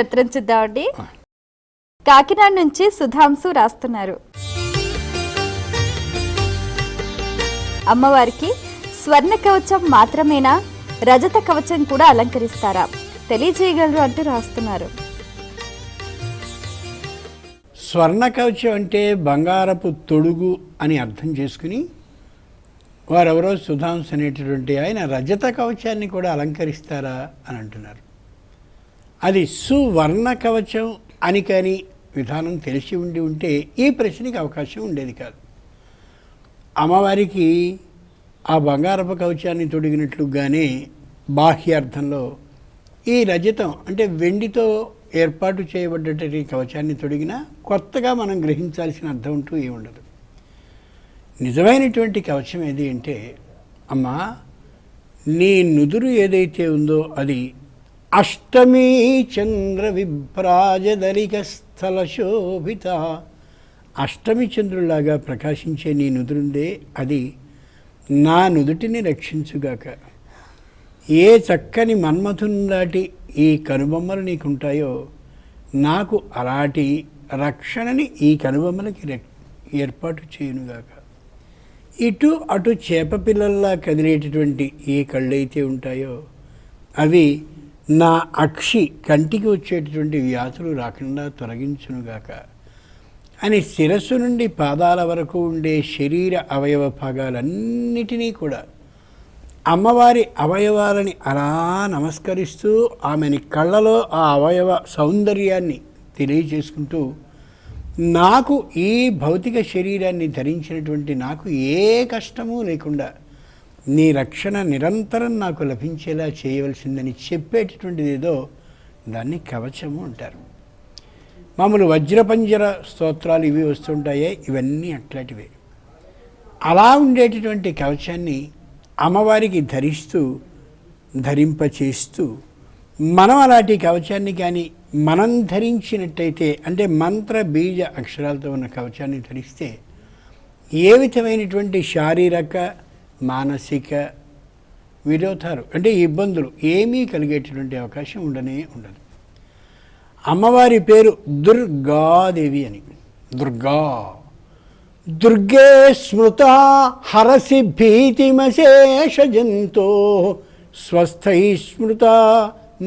ఉత్తరం చూద్దామండి. కాకినాడ నుంచి సుధాంశు రాస్తున్నారు. అమ్మవారికి స్వర్ణ కవచం మాత్రమేనా, రజత కవచం కూడా అలంకరిస్తారా, తెలియజేయగలరు అంటూ రాస్తున్నారు. స్వర్ణ కవచం అంటే బంగారపు తొడుగు అని అర్థం చేసుకుని వారెవరో సుధాంశు అనేటటువంటి ఆయన రజత కవచాన్ని కూడా అలంకరిస్తారా అని అంటున్నారు. అది సువర్ణ కవచం అని కానీ విధానం తెలిసి ఉంటే ఈ ప్రశ్నకి అవకాశం ఉండేది కాదు. అమ్మవారికి ఆ బంగారపు కవచాన్ని తొడిగినట్లుగానే బాహ్యార్థంలో ఈ రజతం అంటే వెండితో ఏర్పాటు చేయబడ్డటువంటి కవచాన్ని తొడిగినా కొత్తగా మనం గ్రహించాల్సిన అర్థం అంటూ ఏముండదు. నిజమైనటువంటి కవచం ఏది అంటే, అమ్మా నీ నుదురు ఏదైతే ఉందో అది అష్టమీ చంద్ర విభ్రాజదలిక స్థల శోభిత, అష్టమి చంద్రులాగా ప్రకాశించే నీ నుదురుందే అది నా నుదుటిని రక్షించుగాక. ఏ చక్కని మన్మథుని ఈ కనుబొమ్మలు నీకుంటాయో నాకు అలాంటి రక్షణని ఈ కనుబొమ్మలకి ఏర్పాటు చేయునుగాక. ఇటు అటు చేప పిల్లల్లా కదిలేటటువంటి ఏ కళ్ళైతే ఉంటాయో అవి నా అక్షి కంటికి వచ్చేటటువంటి వ్యాధులు రాకుండా తొలగించునుగాక అని శిరస్సు నుండి పాదాల వరకు ఉండే శరీర అవయవ భాగాలన్నిటినీ కూడా అమ్మవారి అవయవాలని అలా నమస్కరిస్తూ ఆమెని కళ్ళలో ఆ అవయవ సౌందర్యాన్ని తెలియజేసుకుంటూ నాకు ఈ భౌతిక శరీరాన్ని ధరించినటువంటి నాకు ఏ కష్టము లేకుండా నీ రక్షణ నిరంతరం నాకు లభించేలా చేయవలసిందని చెప్పేటటువంటిది ఏదో దాన్ని కవచము అంటారు. మామూలు వజ్రపంజర స్తోత్రాలు ఇవి వస్తుంటాయే, ఇవన్నీ అట్లాంటివే. అలా ఉండేటటువంటి కవచాన్ని అమ్మవారికి ధరింపచేస్తూ మనం అలాంటి కవచాన్ని కానీ మనం ధరించినట్టయితే అంటే మంత్ర బీజ అక్షరాలతో ఉన్న కవచాన్ని ధరిస్తే ఏ విధమైనటువంటి శారీరక మానసిక విరోధాలు అంటే ఇబ్బందులు ఏమీ కలిగేటటువంటి అవకాశం ఉండదు. అమ్మవారి పేరు దుర్గాదేవి అని. దుర్గే స్మృత హరసి భీతిమశేష జంతో స్వస్థై స్మృత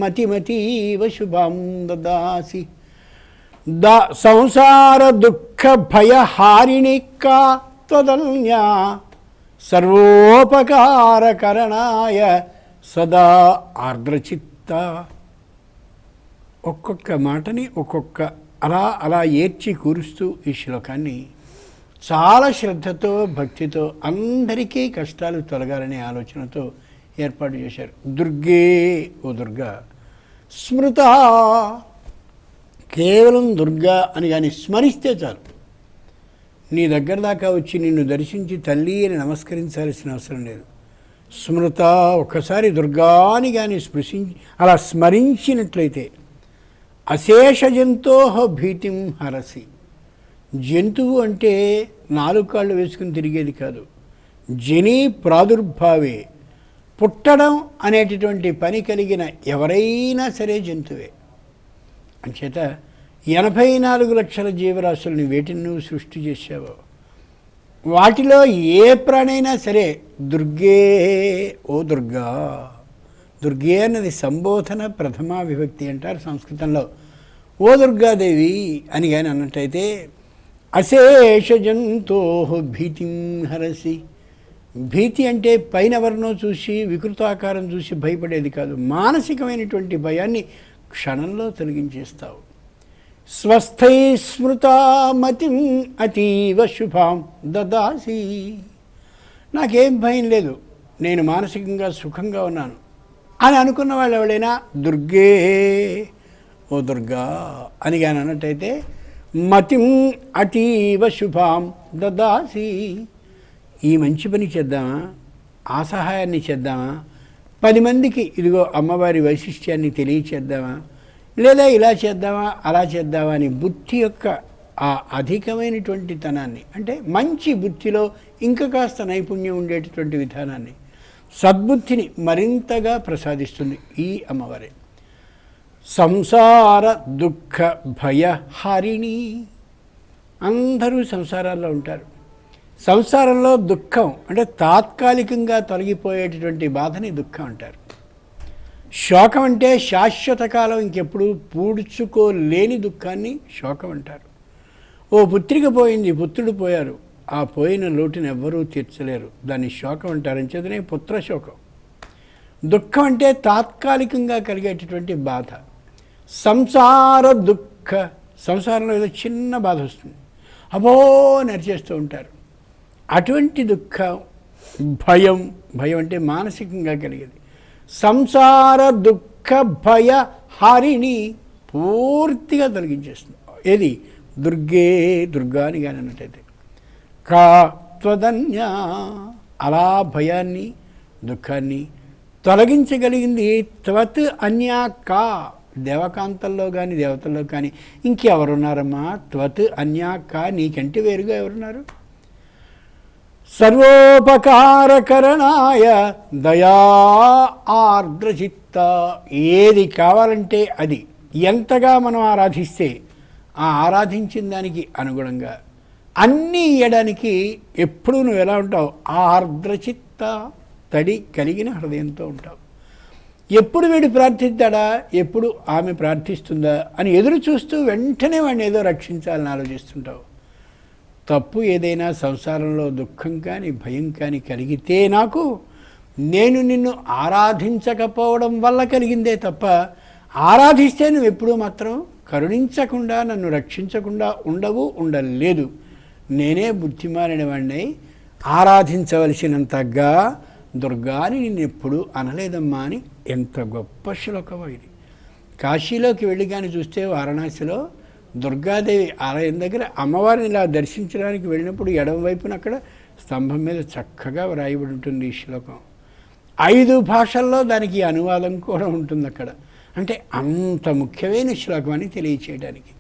మతిమతీవ శుభం దదాసి సంసార దుఃఖ భయహారిణికా త్వదన్యా సర్వోపకారకరణాయ సదా ఆర్ద్రచిత్త. ఒక్కొక్క మాటని ఒక్కొక్క అలా ఏర్చి కూరుస్తూ ఈ శ్లోకాన్ని చాలా శ్రద్ధతో భక్తితో అందరికీ కష్టాలు తొలగాలనే ఆలోచనతో ఏర్పాటు చేశారు. దుర్గే ఓ దుర్గా స్మృత, కేవలం దుర్గా అని కానీ స్మరిస్తే చాలు. నీ దగ్గర దాకా వచ్చి నిన్ను దర్శించి తల్లి అని నమస్కరించాల్సిన అవసరం లేదు. స్మృత ఒక్కసారి దుర్గాని కానీ అలా స్మరించినట్లయితే అశేష జంతోహ భీతిం హరసి. జంతువు అంటే 4 కాళ్ళు వేసుకుని తిరిగేది కాదు. జనీ ప్రాదుర్భావే, పుట్టడం అనేటటువంటి పని కలిగిన ఎవరైనా సరే జంతువే. అంచేత 84 లక్షల జీవరాశుల్ని వేటిని నువ్వు సృష్టి చేశావో వాటిలో ఏ ప్రాణైనా సరే దుర్గే ఓ దుర్గా. దుర్గే అన్నది సంబోధన ప్రథమా విభక్తి అంటారు సంస్కృతంలో. ఓ దుర్గాదేవి అని కానీ అన్నట్టయితే అశేష జంతో భీతిం హరసి. భీతి అంటే పైన ఎవరినో చూసి వికృతాకారం చూసి భయపడేది కాదు, మానసికమైనటువంటి భయాన్ని క్షణంలో తొలగించేస్తావు. స్వస్థై స్మృత మతిం అతీవ శుభాం దదాసి. నాకేం భయం లేదు, నేను మానసికంగా సుఖంగా ఉన్నాను అని అనుకున్న వాళ్ళు ఎవరైనా దుర్గే ఓ దుర్గా అని కానీ అన్నట్టయితే మతిం అతీవ శుభాం దదాసి. ఈ మంచి పని చేద్దామా, ఆ సహాయాన్ని చేద్దామా, 10 మందికి ఇదిగో అమ్మవారి వైశిష్ట్యాన్ని తెలియచేద్దామా, లేదా ఇలా చేద్దామా అలా చేద్దామా అని బుద్ధి యొక్క ఆ అధికమైనటువంటి తనాన్ని అంటే మంచి బుద్ధిలో ఇంకా కాస్త నైపుణ్యం ఉండేటటువంటి విధానాన్ని సద్బుద్ధిని మరింతగా ప్రసాదిస్తుంది ఈ అమ్మవారే. సంసార దుఃఖ భయహారిణి. అందరూ సంసారాల్లో ఉంటారు. సంసారంలో దుఃఖం అంటే తాత్కాలికంగా తొలగిపోయేటటువంటి బాధని దుఃఖం అంటారు. శోకం అంటే శాశ్వత కాలం ఇంకెప్పుడు పూడ్చుకోలేని దుఃఖాన్ని శోకం అంటారు. ఓ పుత్రిక పోయింది, పుత్రుడు పోయారు, ఆ పోయిన లోటుని ఎవ్వరూ తీర్చలేరు, దాన్ని శోకం అంటారు. అంచేతనే పుత్రశోకం. దుఃఖం అంటే తాత్కాలికంగా కలిగేటటువంటి బాధ. సంసార దుఃఖ, సంసారంలో ఏదో చిన్న బాధ వస్తుంది, అబో నరిచేస్తూ ఉంటారు. అటువంటి దుఃఖం. భయం, భయం అంటే మానసికంగా కలిగేది. సంసార దుఃఖ భయ హారిణి పూర్తిగా తొలగించేస్తుంది. ఏది? దుర్గే, దుర్గా అని కానీ అన్నట్టయితే. కా త్వదన్య, అలా భయాన్ని దుఃఖాన్ని తొలగించగలిగింది త్వత్ అన్యా కా. దేవకాంతల్లో కానీ దేవతల్లో కానీ ఇంకెవరున్నారమ్మా? త్వత్ అన్యా కా, నీకంటే వేరుగా ఎవరున్నారు? సర్వోపకారకరణాయ దయా ఆర్ద్రచిత్త. ఏది కావాలంటే అది, ఎంతగా మనం ఆరాధిస్తే ఆ ఆరాధించిన దానికి అనుగుణంగా అన్నీ ఇయ్యడానికి ఎప్పుడు నువ్వు ఎలా ఉంటావు? ఆర్ద్రచిత్త, తడి కలిగిన హృదయంతో ఉంటావు. ఎప్పుడు వీడు ప్రార్థిస్తాడా, ఎప్పుడు ఆమె ప్రార్థిస్తుందా అని ఎదురు చూస్తూ వెంటనే వాడిని ఏదో రక్షించాలని ఆలోచిస్తుంటావు. తప్పు ఏదైనా సంసారంలో దుఃఖం కానీ భయం కానీ కలిగితే నాకు, నేను నిన్ను ఆరాధించకపోవడం వల్ల కలిగిందే తప్ప, ఆరాధిస్తే నువ్వు ఎప్పుడూ మాత్రం కరుణించకుండా నన్ను రక్షించకుండా ఉండలేదు. నేనే బుద్ధిమాలిన వాడినై ఆరాధించవలసినంతగా దుర్గాని నిన్నెప్పుడు అనలేదమ్మా అని. ఎంత గొప్ప శ్లోకమో ఇది. కాశీలోకి వెళ్ళి కానీ చూస్తే వారణాసిలో దుర్గాదేవి ఆలయం దగ్గర అమ్మవారిని ఇలా దర్శించడానికి వెళ్ళినప్పుడు ఎడమ వైపున అక్కడ స్తంభం మీద చక్కగా వ్రాయబడి ఉంటుంది ఈ శ్లోకం. 5 భాషల్లో దానికి అనువాదం కూడా ఉంటుంది అక్కడ. అంటే అంత ముఖ్యమైన శ్లోకం అని తెలియచేయడానికి.